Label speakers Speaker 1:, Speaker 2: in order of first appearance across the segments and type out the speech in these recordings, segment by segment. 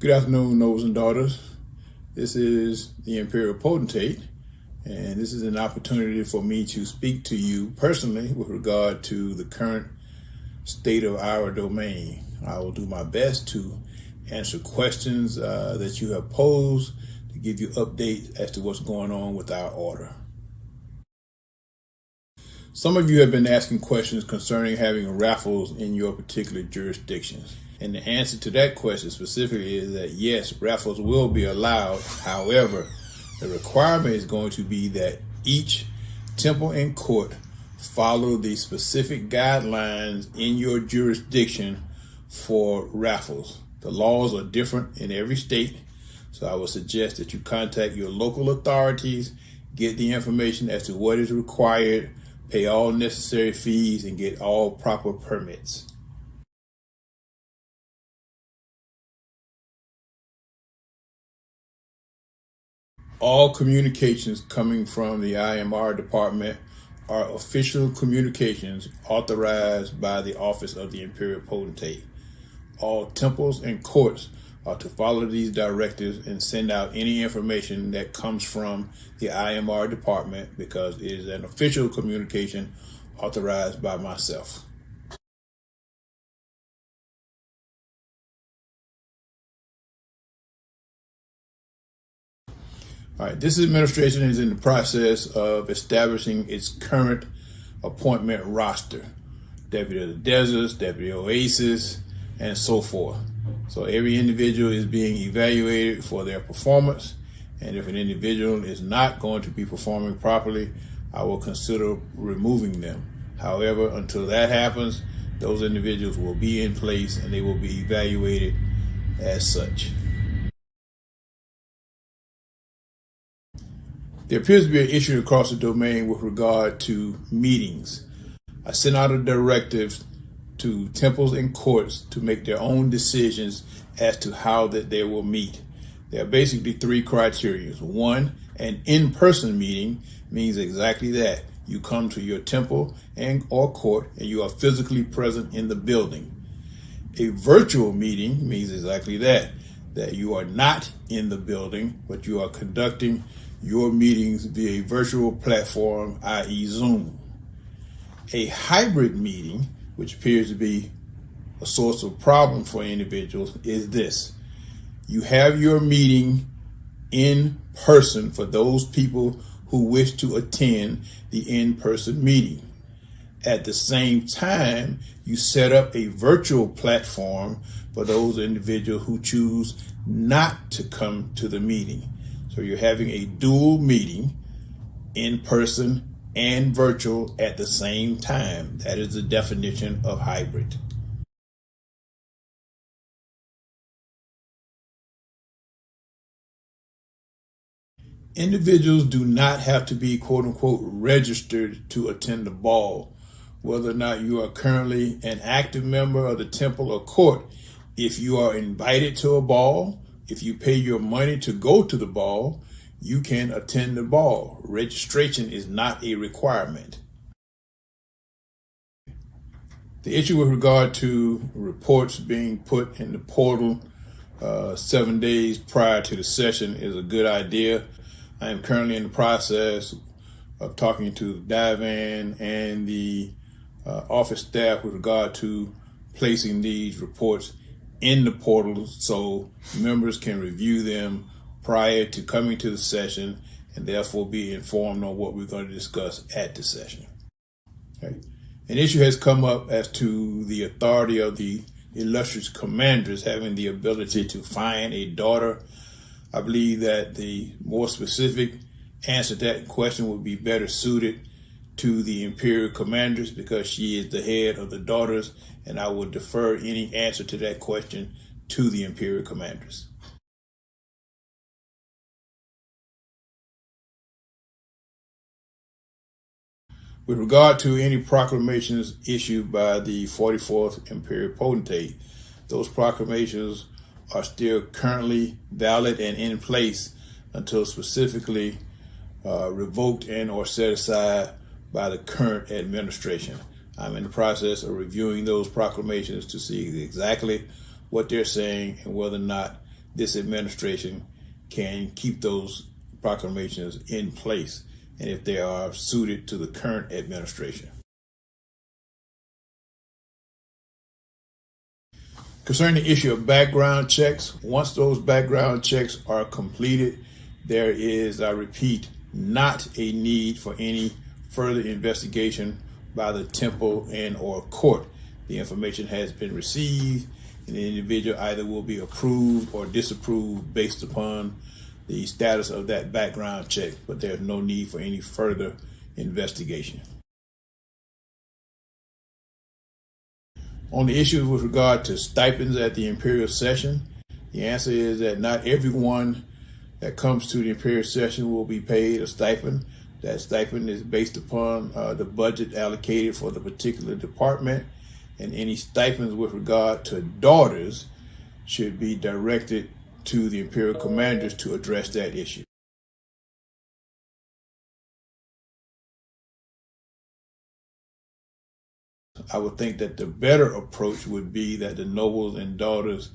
Speaker 1: Good afternoon, nobles and daughters. This is the Imperial Potentate, and this is an opportunity for me to speak to you personally with regard to the current state of our domain. I will do my best to answer questions that you have posed, to give you updates as to what's going on with our order. Some of you have been asking questions concerning having raffles in your particular jurisdictions. And the answer to that question specifically is that yes, raffles will be allowed. However, the requirement is going to be that each temple and court follow the specific guidelines in your jurisdiction for raffles. The laws are different in every state, so I would suggest that you contact your local authorities, get the information as to what is required, pay all necessary fees, and get all proper permits. All communications coming from the IMR department are official communications authorized by the Office of the Imperial Potentate. All temples and courts are to follow these directives and send out any information that comes from the IMR department because it is an official communication authorized by myself. All right, this administration is in the process of establishing its current appointment roster, Deputy of the Deserts, Deputy Oasis, and so forth. So every individual is being evaluated for their performance, and if an individual is not going to be performing properly, I will consider removing them. However, until that happens, those individuals will be in place and they will be evaluated as such. There appears to be an issue across the domain with regard to meetings. I sent out a directive to temples and courts to make their own decisions as to how that they will meet. There are basically three criteria. One, an in-person meeting means exactly that. You come to your temple and or court and you are physically present in the building. A virtual meeting means exactly that you are not in the building, but you are conducting your meetings via a virtual platform, i.e. Zoom. A hybrid meeting, which appears to be a source of problem for individuals, is this. You have your meeting in person for those people who wish to attend the in-person meeting. At the same time, you set up a virtual platform for those individuals who choose not to come to the meeting. So you're having a dual meeting, in person and virtual at the same time. That is the definition of hybrid. Individuals do not have to be quote unquote registered to attend the ball. Whether or not you are currently an active member of the temple or court, if you are invited to a ball, if you pay your money to go to the ball, you can attend the ball. Registration is not a requirement. The issue with regard to reports being put in the portal 7 days prior to the session is a good idea. I am currently in the process of talking to Divan and the office staff with regard to placing these reports in the portal so members can review them prior to coming to the session and therefore be informed on what we're going to discuss at the session. Okay. An issue has come up as to the authority of the illustrious commanders having the ability to fine a daughter. I believe that the more specific answer to that question would be better suited to the Imperial Commanders because she is the head of the daughters, and I will defer any answer to that question to the Imperial Commanders. With regard to any proclamations issued by the 44th Imperial Potentate, those proclamations are still currently valid and in place until specifically revoked and or set aside by the current administration. I'm in the process of reviewing those proclamations to see exactly what they're saying and whether or not this administration can keep those proclamations in place and if they are suited to the current administration. Concerning the issue of background checks, once those background checks are completed, there is, I repeat, not a need for any further investigation by the temple and or court. The information has been received, and the individual either will be approved or disapproved based upon the status of that background check, but there's no need for any further investigation. On the issue with regard to stipends at the Imperial Session, the answer is that not everyone that comes to the Imperial Session will be paid a stipend. That stipend is based upon the budget allocated for the particular department, and any stipends with regard to daughters should be directed to the Imperial Commanders to address that issue. I would think that the better approach would be that the nobles and daughters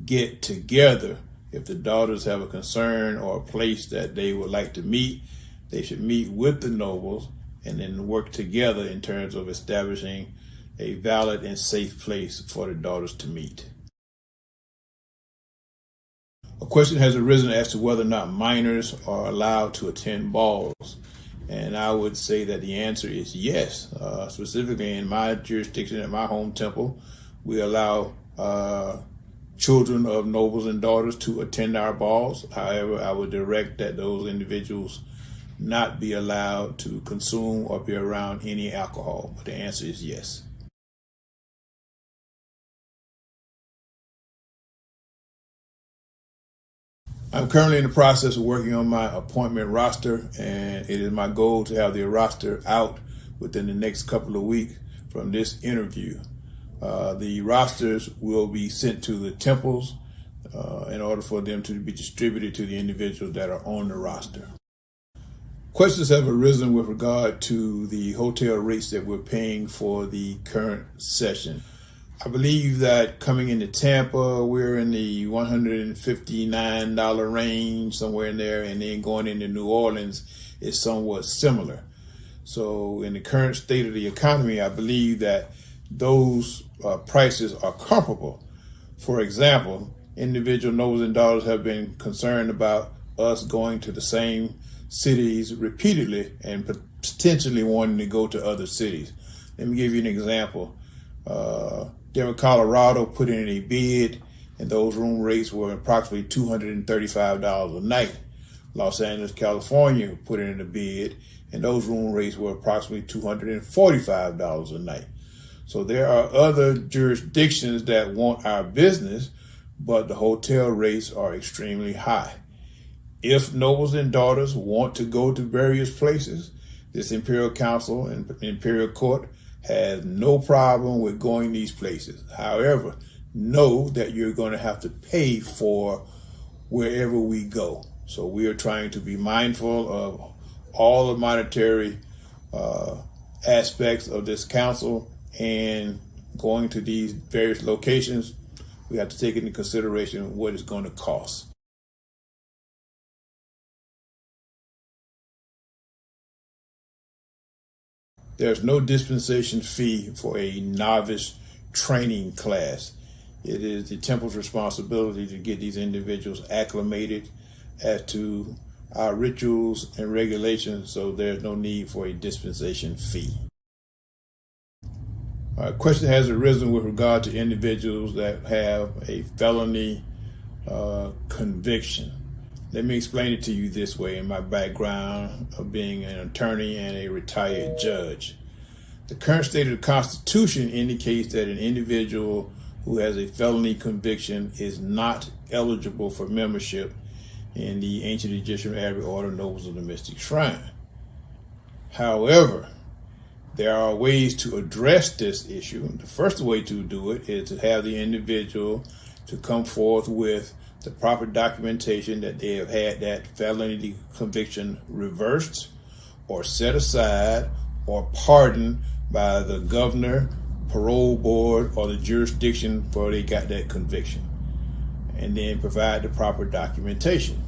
Speaker 1: get together. If the daughters have a concern or a place that they would like to meet, they should meet with the nobles and then work together in terms of establishing a valid and safe place for the daughters to meet. A question has arisen as to whether or not minors are allowed to attend balls. And I would say that the answer is yes. Specifically in my jurisdiction at my home temple, we allow children of nobles and daughters to attend our balls. However, I would direct that those individuals not be allowed to consume or be around any alcohol. But the answer is yes. I'm currently in the process of working on my appointment roster, and it is my goal to have the roster out within the next couple of weeks from this interview. The rosters will be sent to the temples in order for them to be distributed to the individuals that are on the roster. Questions have arisen with regard to the hotel rates that we're paying for the current session. I believe that coming into Tampa, we're in the $159 range, somewhere in there, and then going into New Orleans is somewhat similar. So in the current state of the economy, I believe that those prices are comparable. For example, individual nobles and daughters have been concerned about us going to the same cities repeatedly and potentially wanting to go to other cities. Let me give you an example. Denver, Colorado put in a bid, and those room rates were approximately $235 a night. Los Angeles, California put in a bid, and those room rates were approximately $245 a night. So there are other jurisdictions that want our business, but the hotel rates are extremely high. If nobles and daughters want to go to various places, this Imperial Council and Imperial Court has no problem with going these places. However, know that you're going to have to pay for wherever we go. So we are trying to be mindful of all the monetary aspects of this council, and going to these various locations, we have to take into consideration what it's going to cost. There's no dispensation fee for a novice training class. It is the temple's responsibility to get these individuals acclimated as to our rituals and regulations, so there's no need for a dispensation fee. A question has arisen with regard to individuals that have a felony conviction. Let me explain it to you this way in my background of being an attorney and a retired judge. The current state of the Constitution indicates that an individual who has a felony conviction is not eligible for membership in the Ancient Egyptian Abbey Order Nobles of the Mystic Shrine. However, there are ways to address this issue. The first way to do it is to have the individual to come forth with the proper documentation that they have had that felony conviction reversed or set aside or pardoned by the governor, parole board, or the jurisdiction where they got that conviction. and then provide the proper documentation.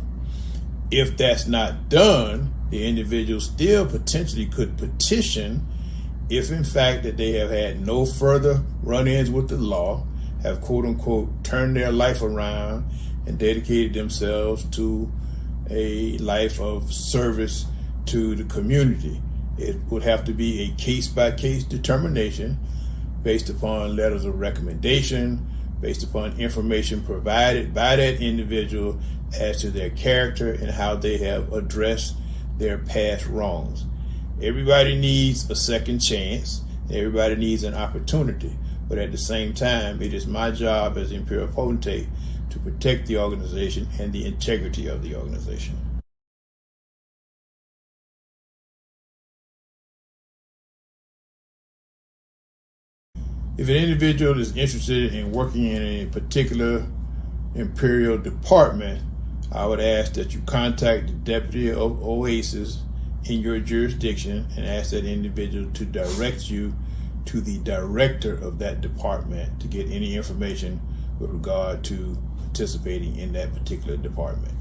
Speaker 1: If that's not done, the individual still potentially could petition if in fact that they have had no further run-ins with the law, have quote unquote turned their life around and dedicated themselves to a life of service to the community. It would have to be a case-by-case determination based upon letters of recommendation, based upon information provided by that individual as to their character and how they have addressed their past wrongs. Everybody needs a second chance. Everybody needs an opportunity. But at the same time, it is my job as Imperial Potentate to protect the organization and the integrity of the organization. If an individual is interested in working in a particular Imperial department, I would ask that you contact the Deputy of OASIS in your jurisdiction and ask that individual to direct you to the director of that department to get any information with regard to participating in that particular department.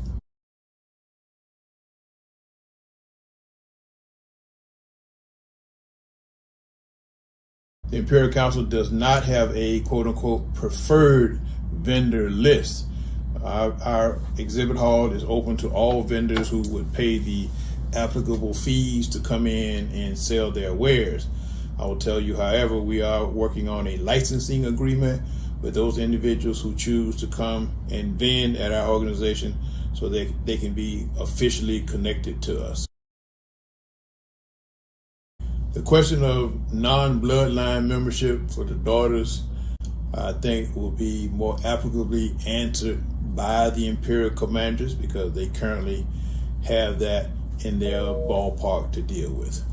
Speaker 1: The Imperial Council does not have a quote-unquote preferred vendor list. Our exhibit hall is open to all vendors who would pay the applicable fees to come in and sell their wares. I will tell you, however, we are working on a licensing agreement with those individuals who choose to come and vend at our organization so they can be officially connected to us. The question of non-bloodline membership for the daughters, I think, will be more applicably answered by the Imperial Commanders because they currently have that in their ballpark to deal with.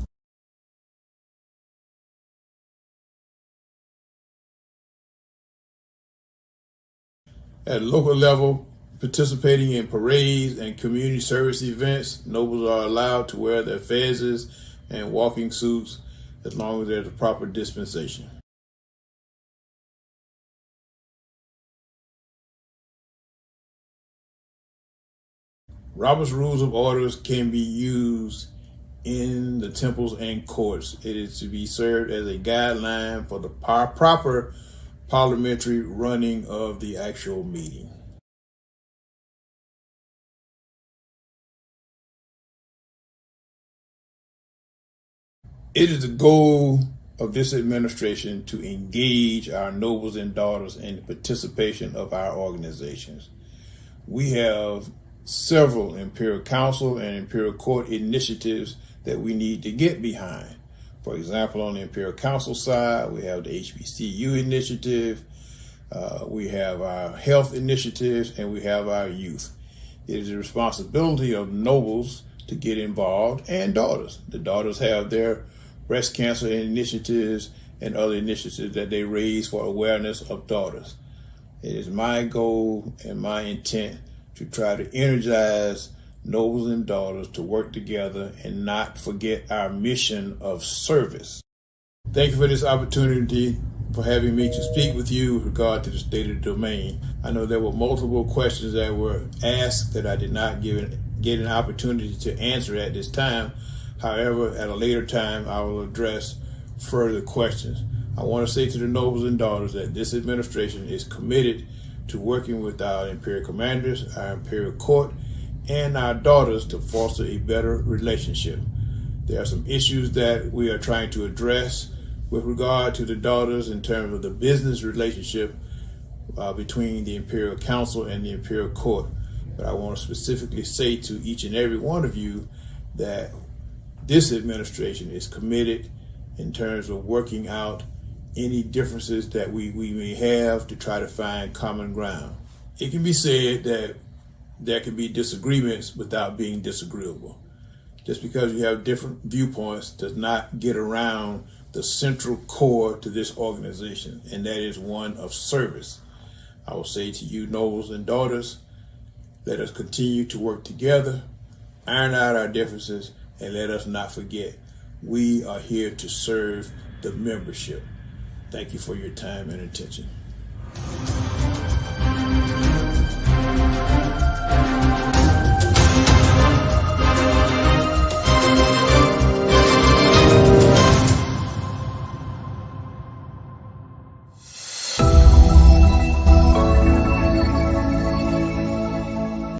Speaker 1: At local level, participating in parades and community service events, nobles are allowed to wear their fezzes and walking suits as long as there's a proper dispensation. Robert's Rules of Orders can be used in the temples and courts. It is to be served as a guideline for the proper parliamentary running of the actual meeting. It is the goal of this administration to engage our nobles and daughters in the participation of our organizations. We have several Imperial Council and Imperial Court initiatives that we need to get behind. For example, on the Imperial Council side, we have the HBCU initiative, we have our health initiatives, and we have our youth. It is the responsibility of nobles to get involved, and daughters. The daughters have their breast cancer initiatives and other initiatives that they raise for awareness of daughters. It is my goal and my intent to try to energize nobles and daughters to work together and not forget our mission of service. Thank you for this opportunity for having me to speak with you with regard to the state of the domain. I know there were multiple questions that were asked that I did not get an opportunity to answer at this time. However, at a later time, I will address further questions. I want to say to the nobles and daughters that this administration is committed to working with our Imperial Commanders, our Imperial Court, and our daughters to foster a better relationship. There are some issues that we are trying to address with regard to the daughters in terms of the business relationship between the Imperial Council and the Imperial Court. But I want to specifically say to each and every one of you that this administration is committed in terms of working out any differences that we may have to try to find common ground. It can be said that there can be disagreements without being disagreeable. Just because you have different viewpoints does not get around the central core to this organization, and that is one of service. I will say to you, nobles and daughters, let us continue to work together, iron out our differences, and let us not forget, we are here to serve the membership. Thank you for your time and attention.